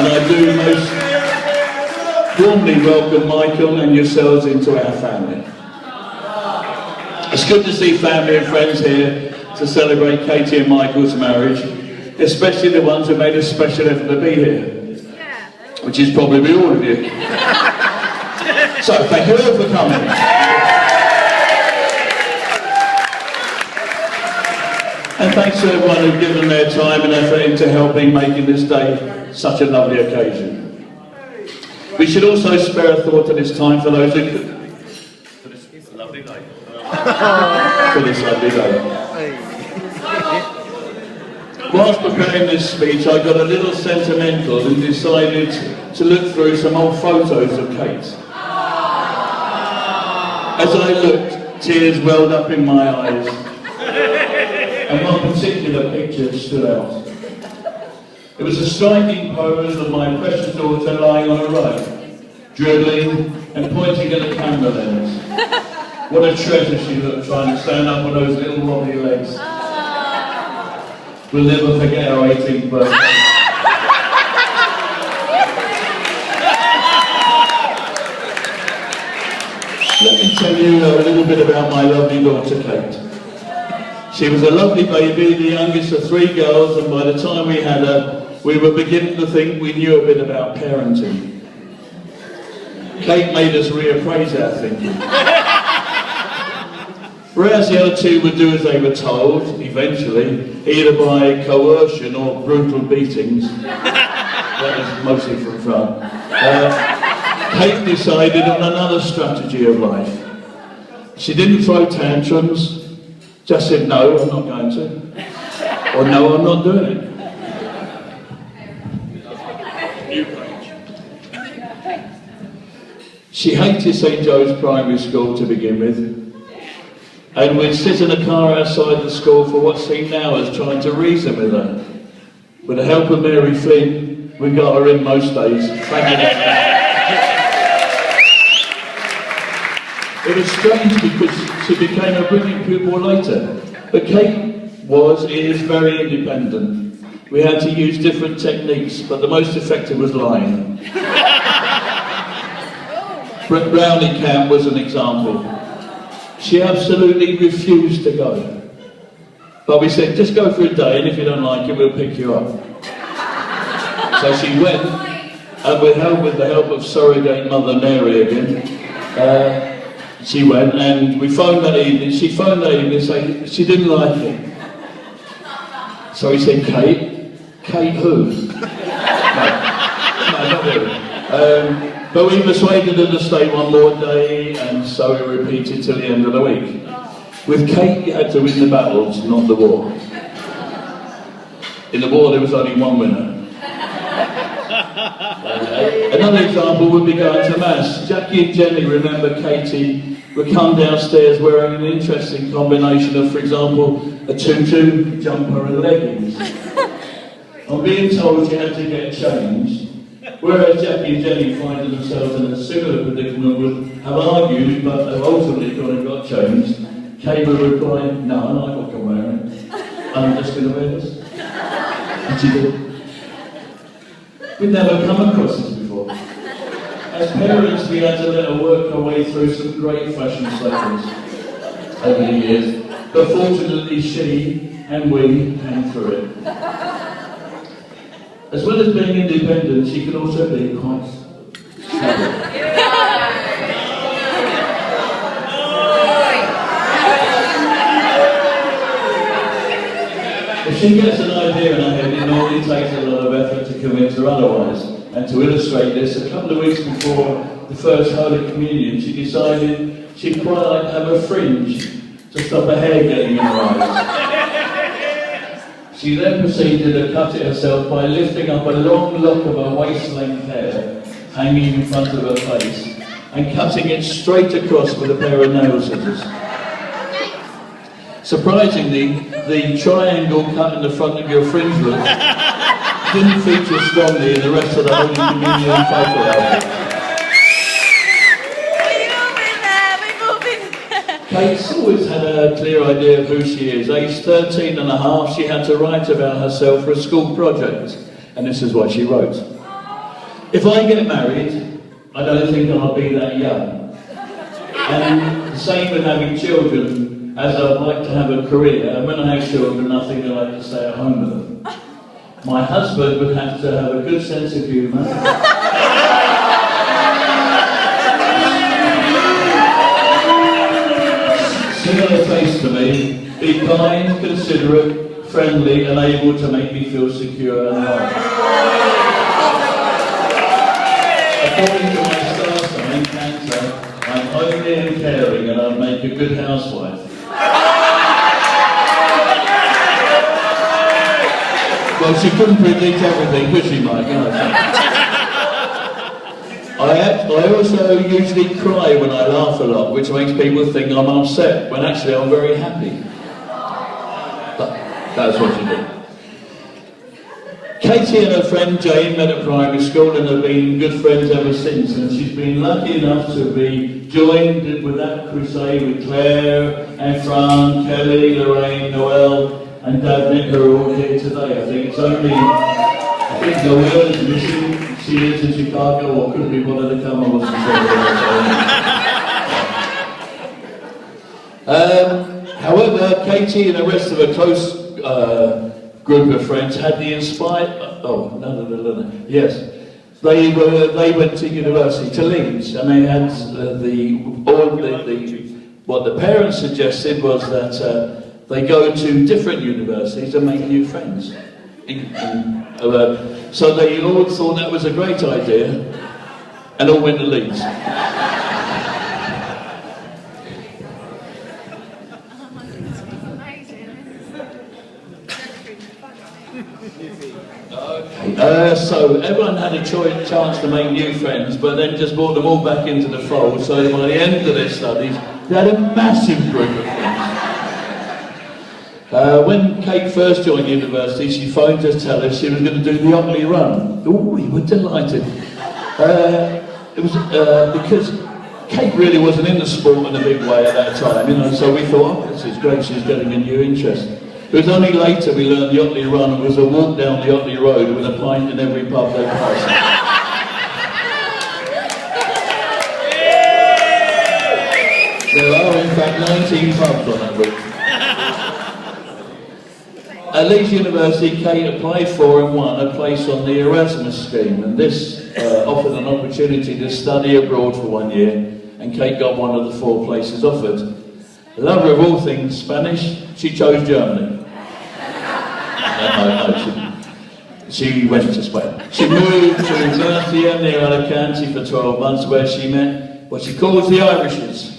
And I do most warmly welcome Michael and yourselves into our family. It's good to see family and friends here to celebrate Katie and Michael's marriage, especially the ones who made a special effort to be here, which is probably all of you. So, thank you all for coming. And thanks to everyone who's given their time and effort into helping making this day such a lovely occasion. We should also spare a thought at this time for those who could. For this lovely day. For this lovely day. Whilst preparing this speech, I got a little sentimental and decided to look through some old photos of Kate. As I looked, tears welled up in my eyes, and one particular picture stood out. It was a striking pose of my precious daughter lying on a rug, dribbling and pointing at the camera lens. What a treasure she looked, trying to stand up on those little wobbly legs. We'll never forget our 18th birthday. Let me tell you a little bit about my lovely daughter, Kate. She was a lovely baby, the youngest of 3 girls, and by the time we had her, we were beginning to think we knew a bit about parenting. Kate made us reappraise our thinking. Whereas the other two would do as they were told, eventually, either by coercion or brutal beatings, that was mostly from front, Kate decided on another strategy of life. She didn't throw tantrums, just said, no, I'm not going to, or no, I'm not doing it. She hated St. Joe's Primary School to begin with, and we'd sit in a car outside the school for what seemed hours trying to reason with her. With the help of Mary Flynn, we got her in most days. It was strange because she became a brilliant pupil later, but Kate is very independent. We had to use different techniques, but the most effective was lying. Brownie camp was an example. She absolutely refused to go. But we said, just go for a day, and if you don't like it, we'll pick you up. So she went, and with the help of surrogate mother Mary again, she went, and we phoned that evening. She phoned that evening saying she didn't like it. So we said, Kate? Kate who? No, not really. But we persuaded her to stay one more day, and so we repeated till the end of the week. With Kate, you had to win the battles, not the war. In the war, there was only one winner. Another example would be going to Mass. Jackie and Jenny remember Katie would come downstairs wearing an interesting combination of, for example, a tutu, jumper and leggings. On being told she had to get changed, whereas Jackie and Jenny finding themselves in a similar predicament would have argued but have ultimately gone and got changed, Kate would reply, no, I like what I'm wearing. I'm just going to wear this. And she did. We'd never come across this before. As parents, we had to let her work her way through some great fashion statements over the years, but fortunately she and we came through it. As well as being independent, she could also be quite stubborn. If she gets an idea in her head, it normally takes a lot of effort to convince her otherwise. And to illustrate this, a couple of weeks before the first Holy Communion, she decided she'd quite like to have a fringe to stop her hair getting in her eyes. She then proceeded to cut it herself by lifting up a long lock of her waist-length hair hanging in front of her face and cutting it straight across with a pair of nail scissors. Surprisingly, the triangle cut in the front of your fringe look didn't feature strongly in the rest of the Holy Communion photo album. Kate's always had a clear idea of who she is. Aged 13 and a half, she had to write about herself for a school project, and this is what she wrote. If I get married, I don't think I'll be that young. And the same with having children, as I'd like to have a career, and when I have children, I think I'd like to stay at home with them. My husband would have to have a good sense of humour. Similar taste to me, be kind, considerate, friendly, and able to make me feel secure and loved. According to my star sign, Cancer, I'm homely and caring, and I'll make a good housewife. Well, she couldn't predict everything, could she, Mike? I also usually cry when I laugh a lot, which makes people think I'm upset, when actually I'm very happy. But that's what you do. Katie and her friend Jane met at primary school and have been good friends ever since, and she's been lucky enough to be joined with that crusade with Claire, Efran, Kelly, Lorraine, Noelle, and Dad Nick, who are all here today. I think it's only, Noelle is missing. She lives in Chicago, or could be one of the come, I wasn't sure. However, Katie and the rest of a close group of friends had the inspired. Yes, they went to university, to Leeds, and they had what the parents suggested was that they go to different universities and make new friends. So they all thought that was a great idea, and all went to Leeds. So everyone had a chance to make new friends, but then just brought them all back into the fold, so by the end of their studies, they had a massive group of friends. When Kate first joined university, she phoned to tell us she was going to do the Otley Run. Oh, we were delighted. It was because Kate really wasn't in the sport in a big way at that time, you know, so we thought, oh, this is great, she's getting a new interest. It was only later we learned the Otley Run was a walk down the Otley Road with a pint in every pub they passed. There are in fact 19 pubs on that route. At Leeds University, Kate applied for and won a place on the Erasmus scheme, and this offered an opportunity to study abroad for 1 year, and Kate got one of the 4 places offered. A lover of all things Spanish, she chose Germany. She went to Spain. She moved to Murcia near Alicante for 12 months, where she met what she calls the Irishes.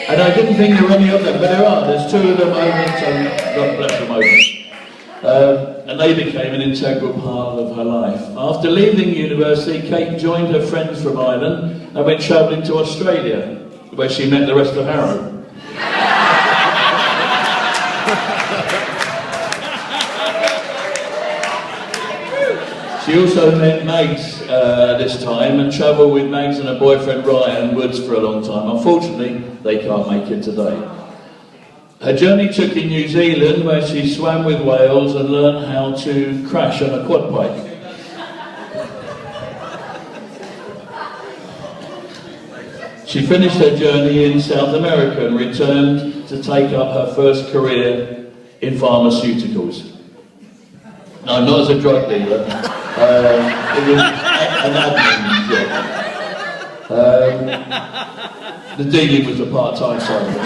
And I didn't think there were any of them, but there are. There's 2 of them over, so God bless them over. And they became an integral part of her life. After leaving university, Kate joined her friends from Ireland and went travelling to Australia, where she met the rest of Harrow. She also met Mags this time and travelled with Mags and her boyfriend Ryan Woods for a long time. Unfortunately, they can't make it today. Her journey took in New Zealand, where she swam with whales and learned how to crash on a quad bike. She finished her journey in South America and returned to take up her first career in pharmaceuticals. No, not as a drug dealer. It was an admin job. The dealing was a part-time side of it.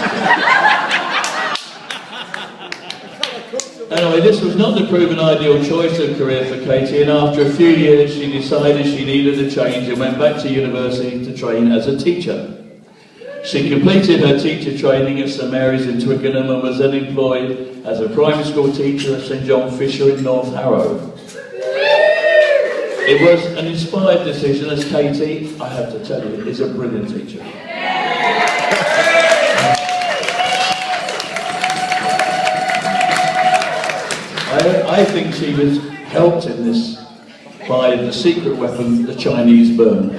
Anyway, this was not the proven ideal choice of career for Katie, and after a few years she decided she needed a change and went back to university to train as a teacher. She completed her teacher training at St Mary's in Twickenham and was then employed as a primary school teacher at St John Fisher in North Harrow. It was an inspired decision, as Katie, I have to tell you, is a brilliant teacher. I think she was helped in this by the secret weapon, the Chinese burn.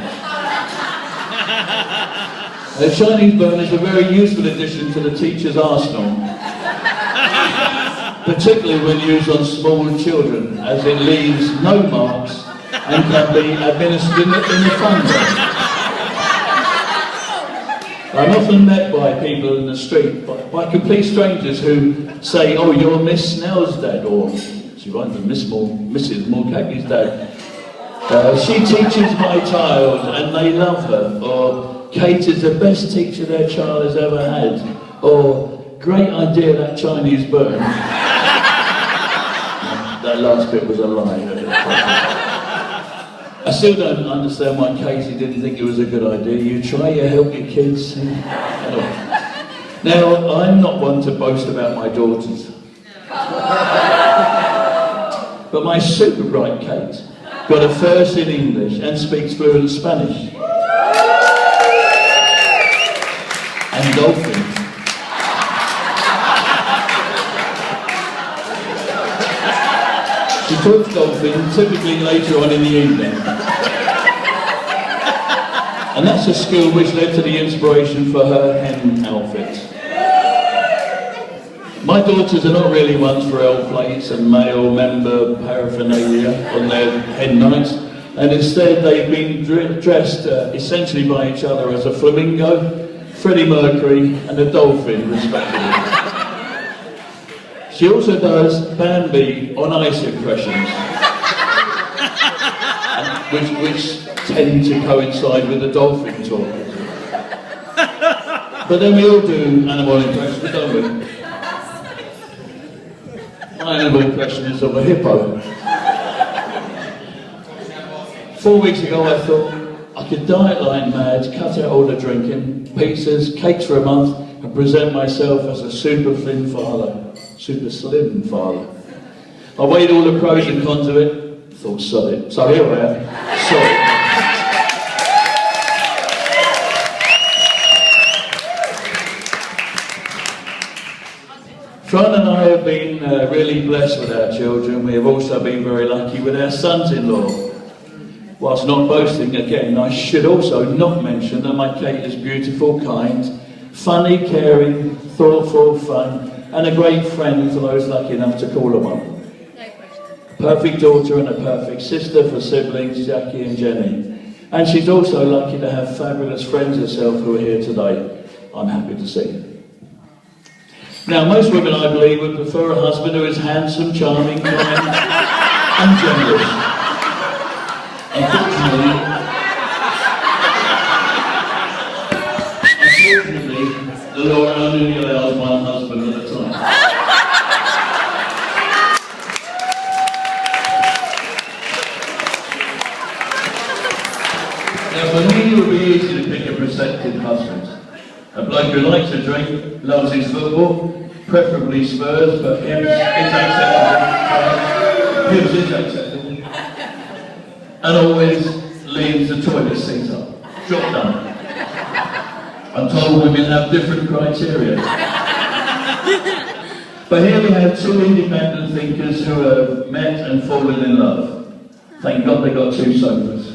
The Chinese burn is a very useful addition to the teacher's arsenal, particularly when used on small children, as it leaves no marks and can be administered in the fund zone. I'm often met by people in the street, by complete strangers who say, "Oh, you're Miss Snell's dad," or she writes Mrs. Mulcahy's dad. "She teaches my child and they love her," or "Kate is the best teacher their child has ever had," or "Great idea, that Chinese burn." That last bit was a lie. I still don't understand why Katie didn't think it was a good idea. You try, you help your kids. Now, I'm not one to boast about my daughters. But my super bright Kate got a first in English and speaks fluent Spanish. And dolphins. She talks dolphin typically later on in the evening. And that's a skill which led to the inspiration for her hen outfit. My daughters are not really ones for L plates and male member paraphernalia on their hen nights, and instead they've been dressed essentially by each other as a flamingo, Freddie Mercury and a dolphin respectively. She also does Bambi on ice impressions, which tend to coincide with the dolphin talk. But then we all do animal impressions, don't we? My animal impression is of a hippo. 4 weeks ago I thought I could diet like mad, cut out all the drinking, pizzas, cakes for a month, and present myself as a super slim father. Super slim father. I weighed all the pros and cons of it, thought sod it. So here I am, sorry. Fran and I have been really blessed with our children. We have also been very lucky with our sons-in-law. Whilst not boasting, again, I should also not mention that my Kate is beautiful, kind, funny, caring, thoughtful, fun, and a great friend for those lucky enough to call her one. A perfect daughter and a perfect sister for siblings, Jackie and Jenny. And she's also lucky to have fabulous friends herself who are here today. I'm happy to see. Now, most women, I believe, would prefer a husband who is handsome, charming, kind, and generous. Unfortunately, the law only allows one husband at a time. Now, for me, it would be easy to pick a prospective husband. A bloke who likes to drink, loves his football, preferably Spurs, but Hibs is acceptable. Hibs is acceptable. And always leaves the toilet seat up. Job done. I'm told women have different criteria. But here we have two independent thinkers who have met and fallen in love. Thank God they got two sofas.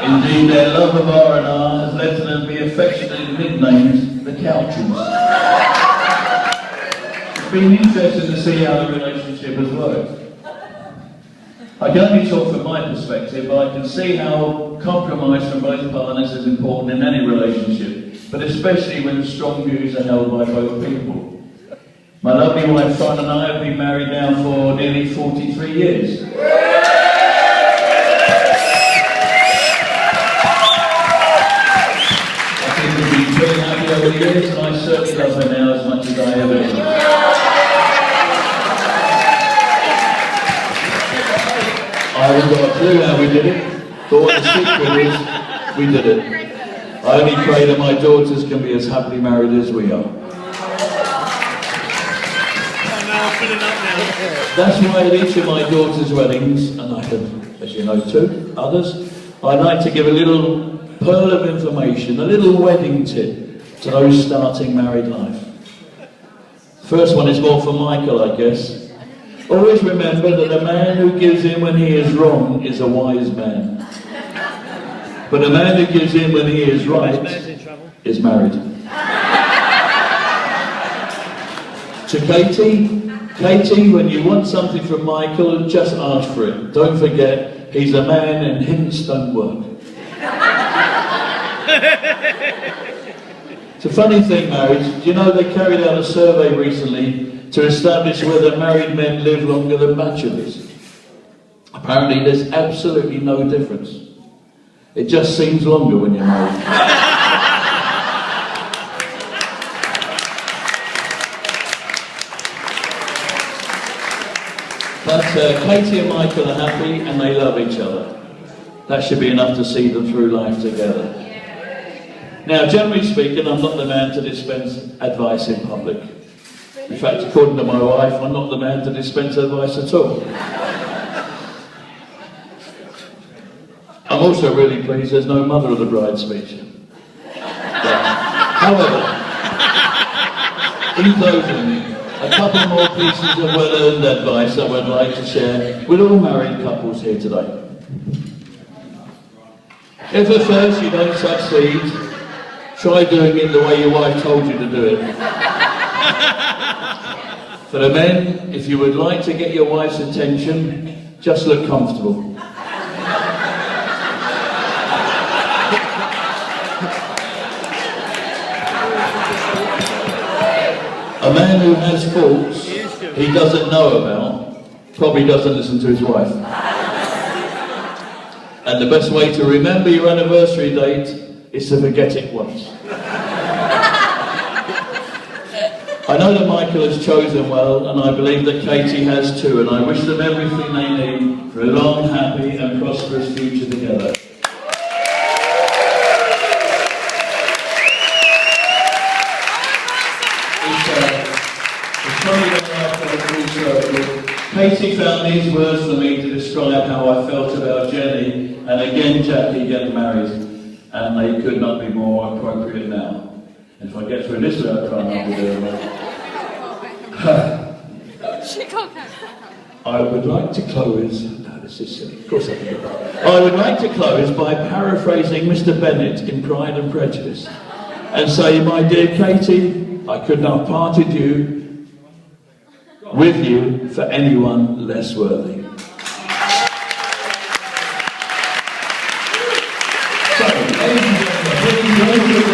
Indeed, their love of R&R has led to them to be affectionately nicknamed the Couches. It's been interesting to see how the relationship has worked. I can only talk from my perspective, but I can see how compromise from both partners is important in any relationship, but especially when strong views are held by both people. My lovely wife Fran and I have been married now for nearly 43 years. We've been very happy over the years, and I certainly love her now as much as I ever did. I haven't got a clue how we did it, but what the secret is, we did it. I only pray that my daughters can be as happily married as we are. That's why at each of my daughters' weddings, and I have, as you know, two others, I like to give a little pearl of information, a little wedding tip to those starting married life. First one is more for Michael, I guess. Always remember that a man who gives in when he is wrong is a wise man. But a man who gives in when he is right is married. To Katie, when you want something from Michael, just ask for it. Don't forget, he's a man and hints don't work. It's a funny thing, marriage. Do you know they carried out a survey recently to establish whether married men live longer than bachelors? Apparently there's absolutely no difference. It just seems longer when you're married. But Katie and Michael are happy and they love each other. That should be enough to see them through life together. Now, generally speaking, I'm not the man to dispense advice in public. In fact, according to my wife, I'm not the man to dispense advice at all. I'm also really pleased there's no mother of the bride speech. However, in closing, a couple more pieces of well-earned advice I would like to share with all married couples here today. If at first you don't succeed, try doing it the way your wife told you to do it. For the men, if you would like to get your wife's attention, just look comfortable. A man who has faults he doesn't know about probably doesn't listen to his wife. And the best way to remember your anniversary date is to forget it once. I know that Michael has chosen well, and I believe that Katie has too, and I wish them everything they need for a long, happy and prosperous future together. Katie found these words for me to describe how I felt about Jenny and again Jackie getting married, and they could not be more appropriate now. And if I get through this without crying, I'll be doing well. I would like to close. No, this is silly. Of course I can do that. I would like to close by paraphrasing Mr. Bennet in Pride and Prejudice and say, my dear Katie, I could not have parted with you for anyone less worthy. So, ladies and gentlemen, please